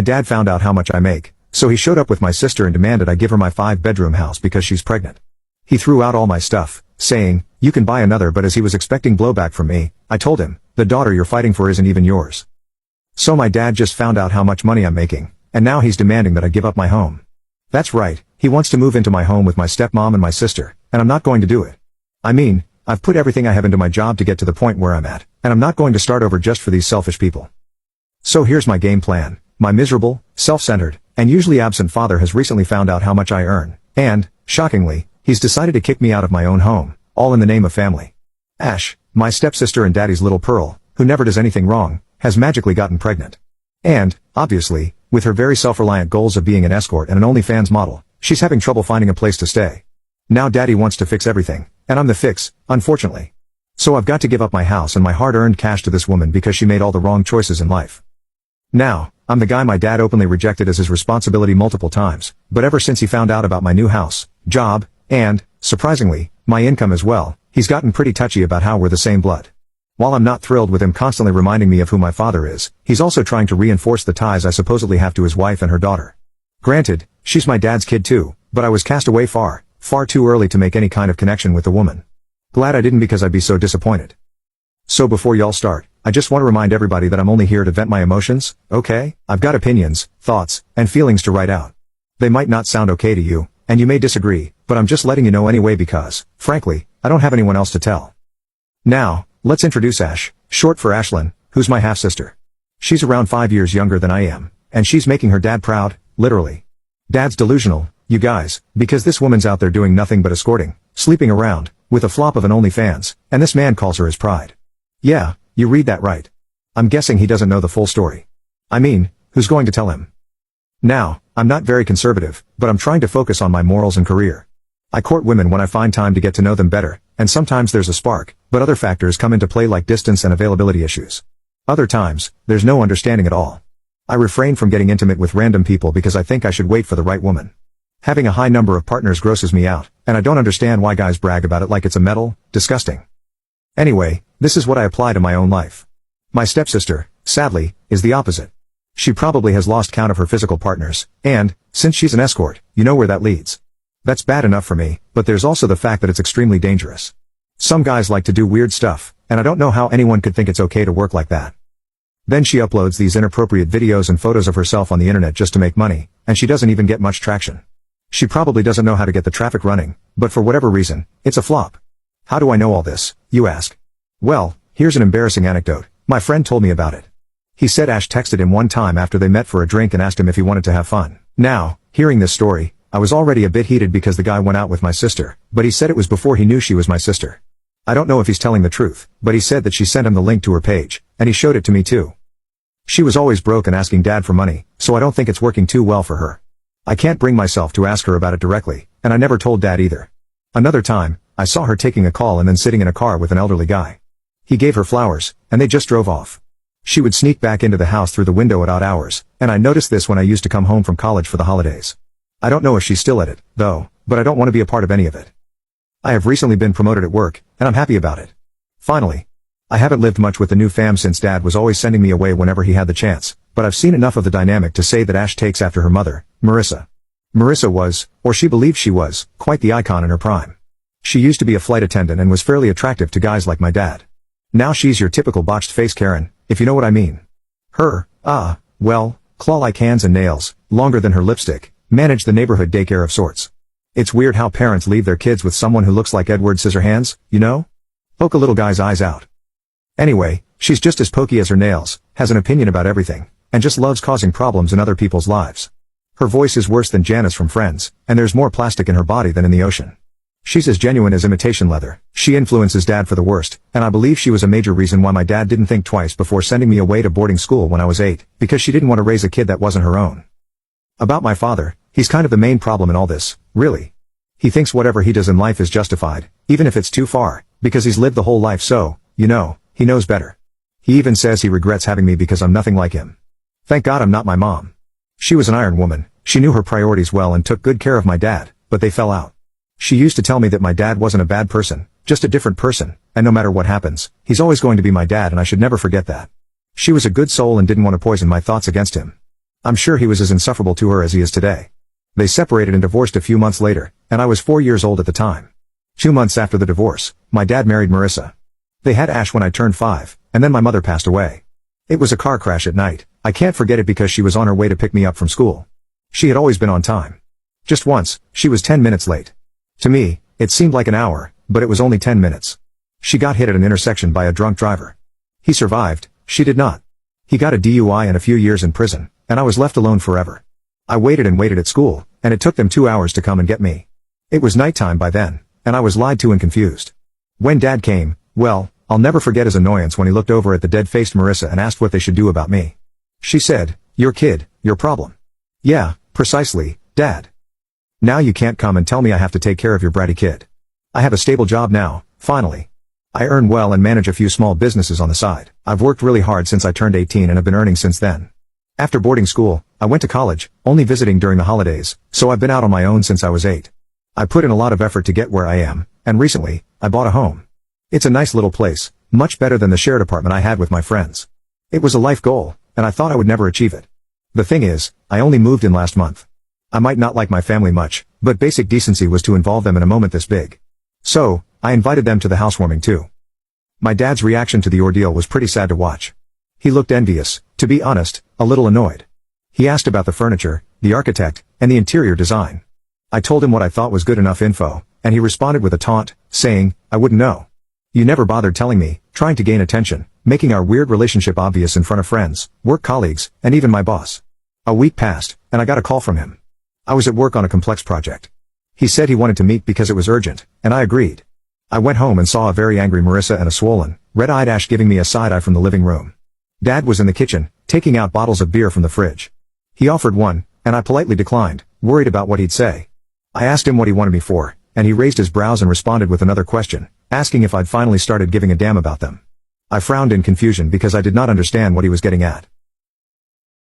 My dad found out how much I make, so he showed up with my sister and demanded I give her my 5-bedroom house because she's pregnant. He threw out all my stuff, saying, "You can buy another," but as he was expecting blowback from me, I told him, "The daughter you're fighting for isn't even yours." So my dad just found out how much money I'm making, and now he's demanding that I give up my home. That's right, he wants to move into my home with my stepmom and my sister, and I'm not going to do it. I mean, I've put everything I have into my job to get to the point where I'm at, and I'm not going to start over just for these selfish people. So here's my game plan. My miserable, self-centered, and usually absent father has recently found out how much I earn, and, shockingly, he's decided to kick me out of my own home, all in the name of family. Ash, my stepsister and daddy's little pearl, who never does anything wrong, has magically gotten pregnant. And, obviously, with her very self-reliant goals of being an escort and an OnlyFans model, she's having trouble finding a place to stay. Now daddy wants to fix everything, and I'm the fix, unfortunately. So I've got to give up my house and my hard-earned cash to this woman because she made all the wrong choices in life. Now, I'm the guy my dad openly rejected as his responsibility multiple times, but ever since he found out about my new house, job, and, surprisingly, my income as well, he's gotten pretty touchy about how we're the same blood. While I'm not thrilled with him constantly reminding me of who my father is, he's also trying to reinforce the ties I supposedly have to his wife and her daughter. Granted, she's my dad's kid too, but I was cast away far too early to make any kind of connection with the woman. Glad I didn't because I'd be so disappointed. So before y'all start, I just want to remind everybody that I'm only here to vent my emotions, okay? I've got opinions, thoughts, and feelings to write out. They might not sound okay to you, and you may disagree, but I'm just letting you know anyway because, frankly, I don't have anyone else to tell. Now, let's introduce Ash, short for Ashlyn, who's my half-sister. She's around 5 years younger than I am, and she's making her dad proud, literally. Dad's delusional, you guys, because this woman's out there doing nothing but escorting, sleeping around, with a flop of an OnlyFans, and this man calls her his pride. Yeah, you read that right. I'm guessing he doesn't know the full story. I mean, who's going to tell him? Now, I'm not very conservative, but I'm trying to focus on my morals and career. I court women when I find time to get to know them better, and sometimes there's a spark, but other factors come into play like distance and availability issues. Other times, there's no understanding at all. I refrain from getting intimate with random people because I think I should wait for the right woman. Having a high number of partners grosses me out, and I don't understand why guys brag about it like it's a medal. Disgusting. Anyway, this is what I apply to my own life. My stepsister, sadly, is the opposite. She probably has lost count of her physical partners, and, since she's an escort, you know where that leads. That's bad enough for me, but there's also the fact that it's extremely dangerous. Some guys like to do weird stuff, and I don't know how anyone could think it's okay to work like that. Then she uploads these inappropriate videos and photos of herself on the internet just to make money, and she doesn't even get much traction. She probably doesn't know how to get the traffic running, but for whatever reason, it's a flop. How do I know all this, you ask? Well, here's an embarrassing anecdote. My friend told me about it. He said Ash texted him one time after they met for a drink and asked him if he wanted to have fun. Now, hearing this story, I was already a bit heated because the guy went out with my sister, but he said it was before he knew she was my sister. I don't know if he's telling the truth, but he said that she sent him the link to her page, and he showed it to me too. She was always broke and asking dad for money, so I don't think it's working too well for her. I can't bring myself to ask her about it directly, and I never told dad either. Another time, I saw her taking a call and then sitting in a car with an elderly guy. He gave her flowers, and they just drove off. She would sneak back into the house through the window at odd hours, and I noticed this when I used to come home from college for the holidays. I don't know if she's still at it, though, but I don't want to be a part of any of it. I have recently been promoted at work, and I'm happy about it. Finally. I haven't lived much with the new fam since dad was always sending me away whenever he had the chance, but I've seen enough of the dynamic to say that Ash takes after her mother, Marissa. Marissa was, or she believed she was, quite the icon in her prime. She used to be a flight attendant and was fairly attractive to guys like my dad. Now she's your typical botched face Karen, if you know what I mean. Her, well, claw-like hands and nails, longer than her lipstick, manage the neighborhood daycare of sorts. It's weird how parents leave their kids with someone who looks like Edward Scissorhands, you know? Poke a little guy's eyes out. Anyway, she's just as pokey as her nails, has an opinion about everything, and just loves causing problems in other people's lives. Her voice is worse than Janice from Friends, and there's more plastic in her body than in the ocean. She's as genuine as imitation leather. She influences dad for the worst, and I believe she was a major reason why my dad didn't think twice before sending me away to boarding school when I was 8, because she didn't want to raise a kid that wasn't her own. About my father, he's kind of the main problem in all this, really. He thinks whatever he does in life is justified, even if it's too far, because he's lived the whole life so, you know, he knows better. He even says he regrets having me because I'm nothing like him. Thank God I'm not my mom. She was an iron woman, she knew her priorities well and took good care of my dad, but they fell out. She used to tell me that my dad wasn't a bad person, just a different person, and no matter what happens, he's always going to be my dad and I should never forget that. She was a good soul and didn't want to poison my thoughts against him. I'm sure he was as insufferable to her as he is today. They separated and divorced a few months later, and I was 4 years old at the time. 2 months after the divorce, my dad married Marissa. They had Ash when I turned 5, and then my mother passed away. It was a car crash at night. I can't forget it because she was on her way to pick me up from school. She had always been on time. Just once, she was 10 minutes late. To me, it seemed like an hour, but it was only 10 minutes. She got hit at an intersection by a drunk driver. He survived, she did not. He got a DUI and a few years in prison, and I was left alone forever. I waited and waited at school, and it took them 2 hours to come and get me. It was nighttime by then, and I was lied to and confused. When Dad came, well, I'll never forget his annoyance when he looked over at the dead-faced Marissa and asked what they should do about me. She said, "Your kid, your problem." Yeah, precisely, Dad. Now you can't come and tell me I have to take care of your bratty kid. I have a stable job now, finally. I earn well and manage a few small businesses on the side. I've worked really hard since I turned 18 and have been earning since then. After boarding school, I went to college, only visiting during the holidays, so I've been out on my own since I was 8. I put in a lot of effort to get where I am, and recently, I bought a home. It's a nice little place, much better than the shared apartment I had with my friends. It was a life goal, and I thought I would never achieve it. The thing is, I only moved in last month. I might not like my family much, but basic decency was to involve them in a moment this big. So, I invited them to the housewarming too. My dad's reaction to the ordeal was pretty sad to watch. He looked envious, to be honest, a little annoyed. He asked about the furniture, the architect, and the interior design. I told him what I thought was good enough info, and he responded with a taunt, saying, "I wouldn't know. You never bothered telling me," trying to gain attention, making our weird relationship obvious in front of friends, work colleagues, and even my boss. A week passed, and I got a call from him. I was at work on a complex project. He said he wanted to meet because it was urgent, and I agreed. I went home and saw a very angry Marissa and a swollen, red-eyed Ash giving me a side-eye from the living room. Dad was in the kitchen, taking out bottles of beer from the fridge. He offered one, and I politely declined, worried about what he'd say. I asked him what he wanted me for, and he raised his brows and responded with another question, asking if I'd finally started giving a damn about them. I frowned in confusion because I did not understand what he was getting at.